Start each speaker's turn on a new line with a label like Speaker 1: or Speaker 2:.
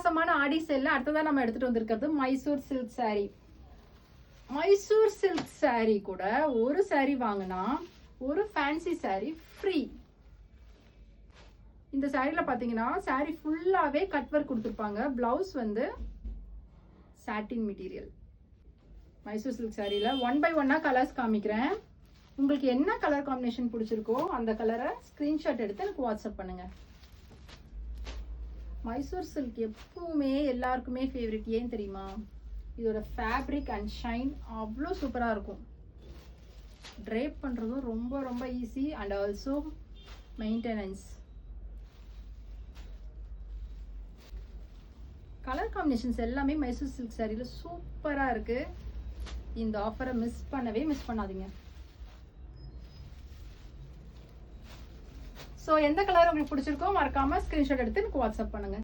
Speaker 1: அட்டகாசமான ஆடி சேல்ல அடுத்ததான் நம்ம எடுத்துட்டு வந்திருக்கிறது Mysore silk saree. Mysore silk saree கூட ஒரு saree வாங்கினா ஒரு ஃபேன்சி saree ஃப்ரீ. இந்த சாரியில் பார்த்தீங்கன்னா saree ஃபுல்லாகவே கட் ஒர்க் கொடுத்துருப்பாங்க. ப்ளவுஸ் வந்து சாட்டின் மெட்டீரியல். மைசூர் சில்க் சாரியில் 1 by 1 கலர்ஸ் காமிக்கிறேன். உங்களுக்கு என்ன கலர் காம்பினேஷன் பிடிச்சிருக்கோ அந்த கலரை ஸ்க்ரீன்ஷாட் எடுத்து எனக்கு வாட்ஸ்அப் பண்ணுங்க. மைசூர் சில்க் எப்பவுமே எல்லாருக்குமே ஃபேவரட். ஏன் தெரியுமா? இதோட ஃபேப்ரிக் அண்ட் ஷைன் அவ்வளோ சூப்பராக இருக்கும். ட்ரேப் பண்ணுறதும் ரொம்ப ரொம்ப easy and also maintenance. Colour combinations எல்லாமே மைசூர் சில்க் சாரியில் சூப்பராக இருக்குது. இந்த ஆஃபரை மிஸ் பண்ணாதீங்க. ஸோ எந்த கலர் உங்களுக்கு பிடிச்சிருக்கோ மறக்காமல் ஸ்க்ரீன்ஷாட் எடுத்து எனக்கு வாட்ஸ்அப் பண்ணுங்கள்.